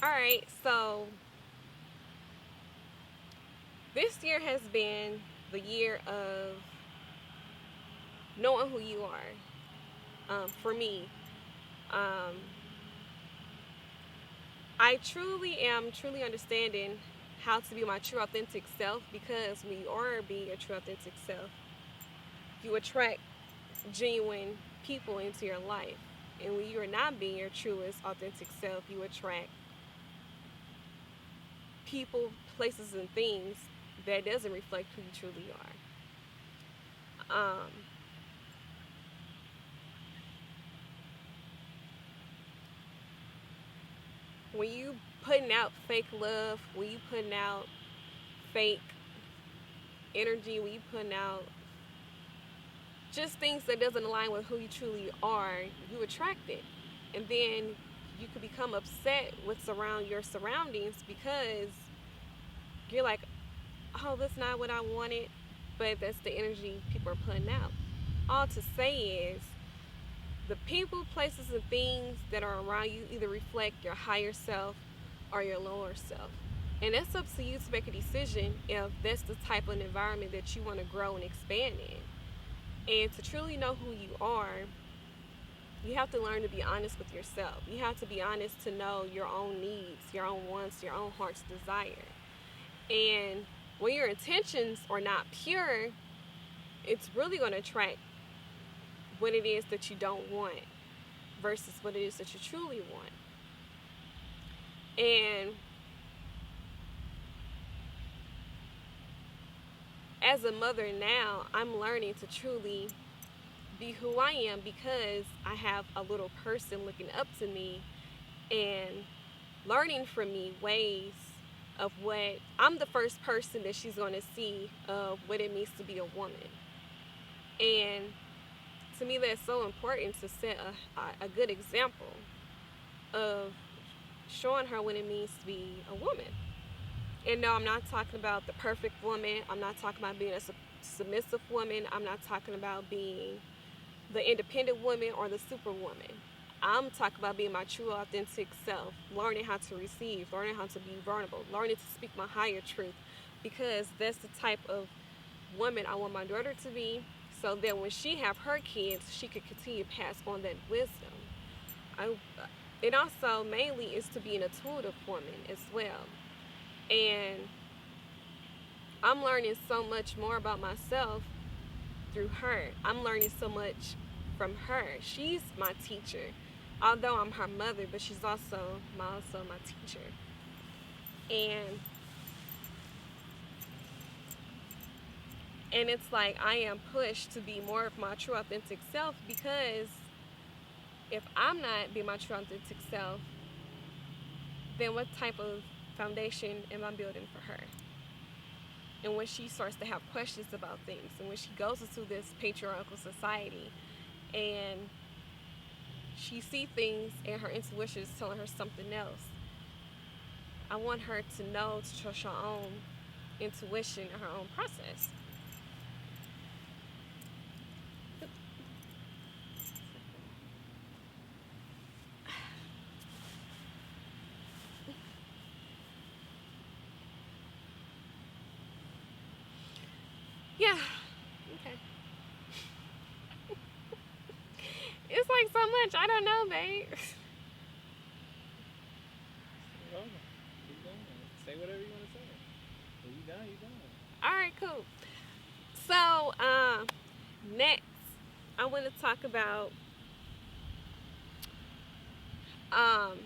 All right, so this year has been the year of knowing who you are. For me, um, I truly am truly understanding how to be my true authentic self, because when you are being your true authentic self, you attract genuine people into your life. And when you are not being your truest authentic self, you attract people, places, and things that doesn't reflect who you truly are. When you putting out fake love, when you putting out fake energy, when you putting out just things that doesn't align with who you truly are, you attract it. And then you could become upset with your surroundings because you're like, oh, that's not what I wanted, but that's the energy people are putting out. All to say is the people, places, and things that are around you either reflect your higher self or your lower self. And it's up to you to make a decision if that's the type of environment that you want to grow and expand in. And to truly know who you are, you have to learn to be honest with yourself. You have to be honest to know your own needs, your own wants, your own heart's desire. And when your intentions are not pure, it's really going to attract what it is that you don't want versus what it is that you truly want. And as a mother now, I'm learning to truly be who I am because I have a little person looking up to me and learning from me ways of what I'm the first person that she's going to see of what it means to be a woman. And to me, that's so important to set a good example of showing her what it means to be a woman. And no, I'm not talking about the perfect woman. I'm not talking about being a submissive woman. I'm not talking about being the independent woman or the superwoman. I'm talking about being my true authentic self, learning how to receive, learning how to be vulnerable, learning to speak my higher truth, because that's the type of woman I want my daughter to be, so that when she have her kids, she could continue to pass on that wisdom. I, it also mainly is to be an intuitive woman as well. And I'm learning so much more about myself through her. I'm learning so much from her. She's my teacher. Although I'm her mother, but she's also my teacher. And it's like I am pushed to be more of my true authentic self, because if I'm not being my true authentic self, then what type of foundation am I building for her? And when she starts to have questions about things, and when she goes into this patriarchal society and she sees things and her intuition is telling her something else, I want her to know to trust her own intuition and her own process. Yeah, okay. It's like so much. I don't know, babe. Keep going. Keep going. Say whatever you want to say. When you done, you done. All right, cool. So, next, I want to talk about um,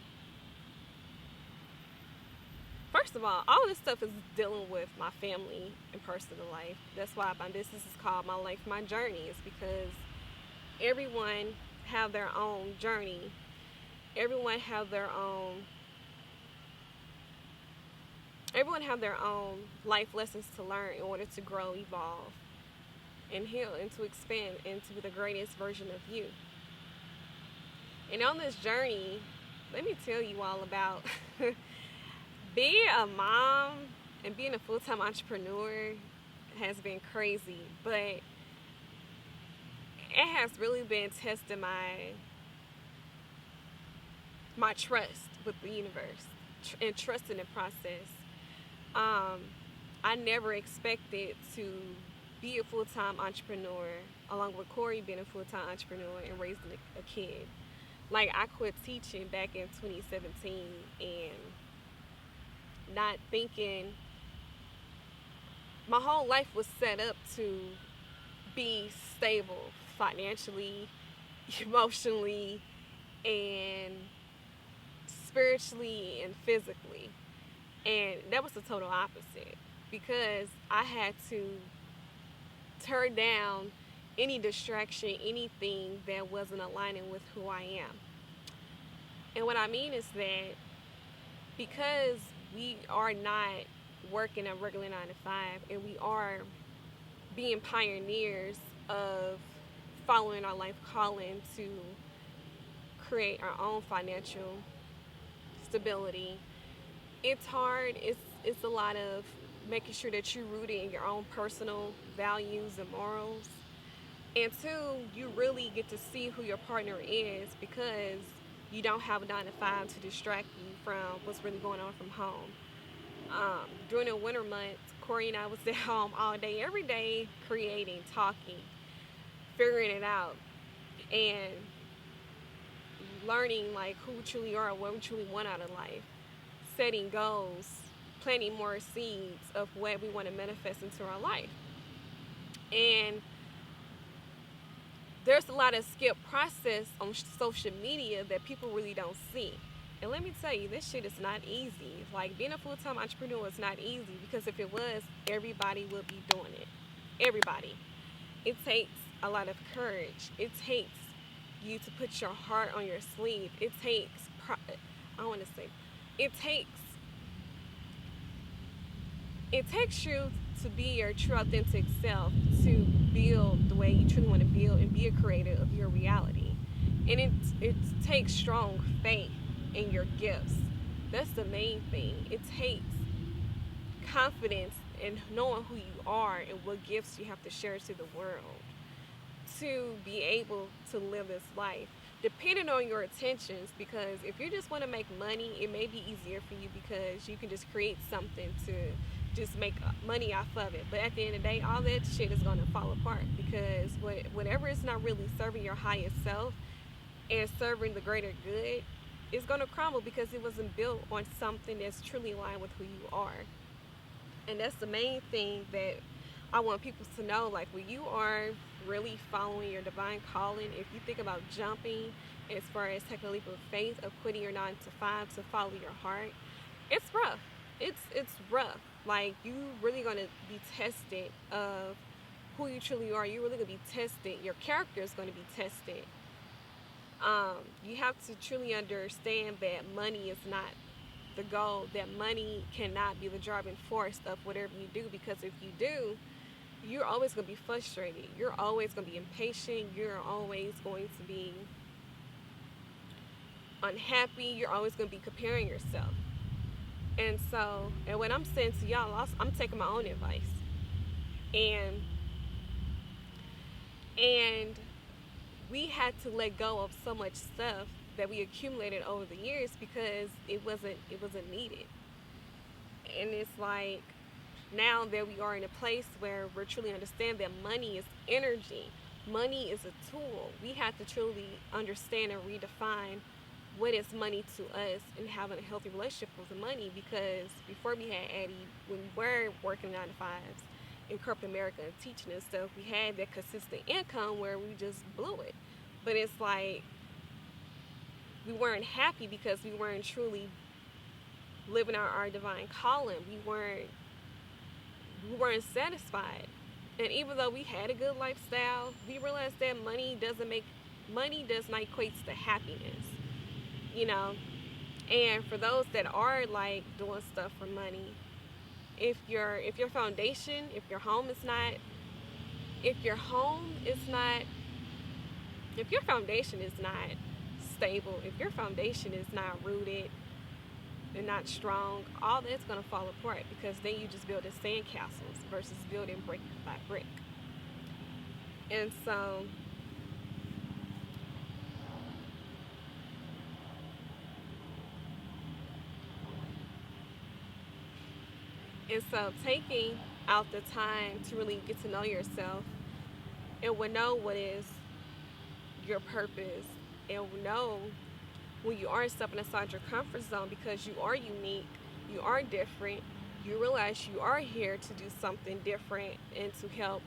first of all this stuff is dealing with my family and personal life. That's why my business is called My Life, My Journey. Is because everyone have their own journey. Everyone have their own. Everyone have their own life lessons to learn in order to grow, evolve, and heal, and to expand into the greatest version of you. And on this journey, let me tell you all about being a mom and being a full-time entrepreneur has been crazy, but it has really been testing my trust with the universe. and trust in the process. Um, I never expected to be a full-time entrepreneur, along with Corey being a full-time entrepreneur and raising a kid. Like, I quit teaching back in 2017 and not thinking my whole life was set up to be stable financially, emotionally, and spiritually and physically. And that was the total opposite because I had to turn down any distraction, anything that wasn't aligning with who I am. And what I mean is that because we are not working a regular 9 to 5 and we are being pioneers of following our life calling to create our own financial stability, it's hard. It's a lot of making sure that you're rooted in your own personal values and morals. And two, you really get to see who your partner is because you don't have a 9 to 5 to distract you from what's really going on from home. During the winter months, Corey and I was at home all day, every day, creating, talking, figuring it out, and learning like who we truly are, what we truly want out of life, setting goals, planting more seeds of what we want to manifest into our life. And there's a lot of skip process on social media that people really don't see. And let me tell you, this shit is not easy. Like, being a full-time entrepreneur is not easy because if it was, everybody would be doing it. Everybody. It takes a lot of courage. It takes you to put your heart on your sleeve. It takes, I want to say, it takes you to be your true authentic self, to build the way you truly want to build and be a creator of your reality. And it takes strong faith in your gifts. That's the main thing. It takes confidence in knowing who you are and what gifts you have to share to the world to be able to live this life. Depending on your intentions, because if you just want to make money, it may be easier for you because you can just create something to just make money off of it. But at the end of the day, all that shit is going to fall apart because whatever is not really serving your highest self and serving the greater good is going to crumble because it wasn't built on something that's truly aligned with who you are. And that's the main thing that I want people to know. Like, when you are really following your divine calling, if you think about jumping as far as taking a leap of faith of quitting your 9 to 5 to follow your heart, it's rough. It's rough. Like, you really gonna be tested of who you truly are. You're really gonna be tested. Your character is gonna be tested. You have to truly understand that money is not the goal. That money cannot be the driving force of whatever you do. Because if you do, you're always gonna be frustrated. You're always gonna be impatient. You're always going to be unhappy. You're always gonna be comparing yourself. And so, and what I'm saying to y'all, I'm taking my own advice. And we had to let go of so much stuff that we accumulated over the years because it wasn't needed. And it's like, now that we are in a place where we truly understand that money is energy, money is a tool, we have to truly understand and redefine what is money to us and having a healthy relationship with the money. Because before we had Addie, when we were working 9 to 5s in corporate America and teaching and stuff, we had that consistent income where we just blew it. But it's like we weren't happy because we weren't truly living our divine calling. We weren't satisfied. And even though we had a good lifestyle, we realized that money does not equate to happiness. You know? And for those that are like doing stuff for money, if your foundation, if your foundation is not stable, if your foundation is not rooted and not strong, all that's going to fall apart because then you just building sandcastles versus building brick by brick. And so And so taking out the time to really get to know yourself and will know what is your purpose and will know when you are stepping aside your comfort zone because you are unique, you are different, you realize you are here to do something different and to help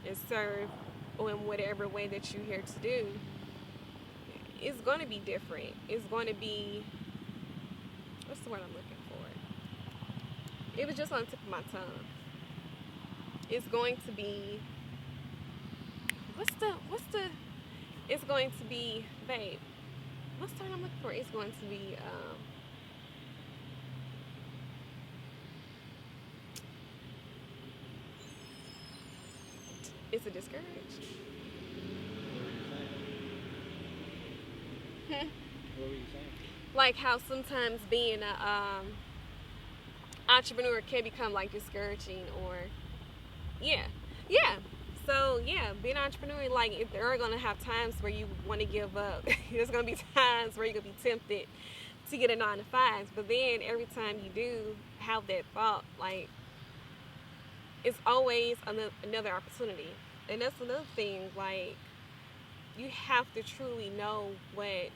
and serve or in whatever way that you're here to do, it's going to be different. It's going to be, what's the word I'm looking for? It was just on the tip of my tongue. It's going to be, it's going to be, babe, what's the word I'm looking for? It's going to be, it's a discouraged. What were you saying? Like how sometimes being a entrepreneur can become like discouraging or yeah. So yeah, being an entrepreneur, like if there are gonna have times where you want to give up. There's gonna be times where you're gonna be tempted to get a 9 to 5, but then every time you do have that thought, like it's always another opportunity. And that's another thing, like you have to truly know what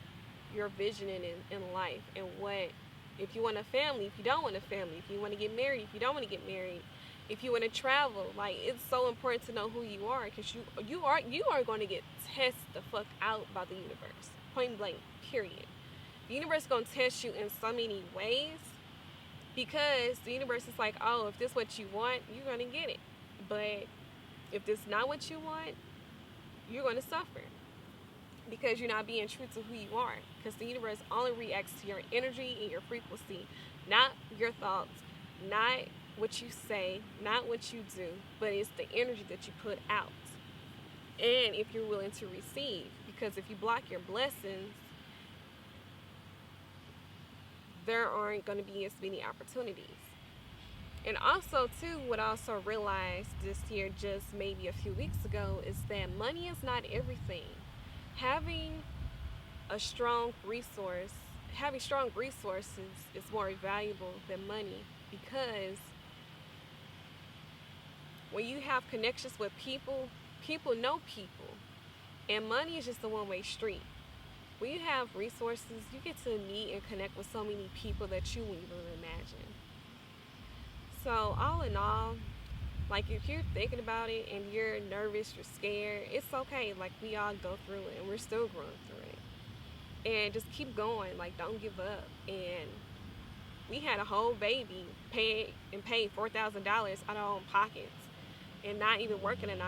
your vision in life and what, if you want a family, if you don't want a family, if you want to get married, if you don't want to get married, if you want to travel. Like it's so important to know who you are because you are going to get tested the fuck out by the universe, point blank, period. The universe is going to test you in so many ways because the universe is like, oh, if this is what you want, you're going to get it. But if this is not what you want, you're going to suffer because you're not being true to who you are. Because the universe only reacts to your energy and your frequency, not your thoughts, not what you say, not what you do, but it's the energy that you put out. And if you're willing to receive, because if you block your blessings, there aren't going to be as many opportunities. And also, too, what I also realized this year, just maybe a few weeks ago, is that money is not everything. Having strong resources is more valuable than money because when you have connections with people, people know people. And money is just a one-way street. When you have resources, you get to meet and connect with so many people that you wouldn't even imagine. So all in all, like if you're thinking about it and you're nervous, you're scared, it's okay. Like we all go through it and we're still growing through it. And just keep going, like don't give up. And we had a whole baby paid $4,000 out of our own pockets and not even working a 9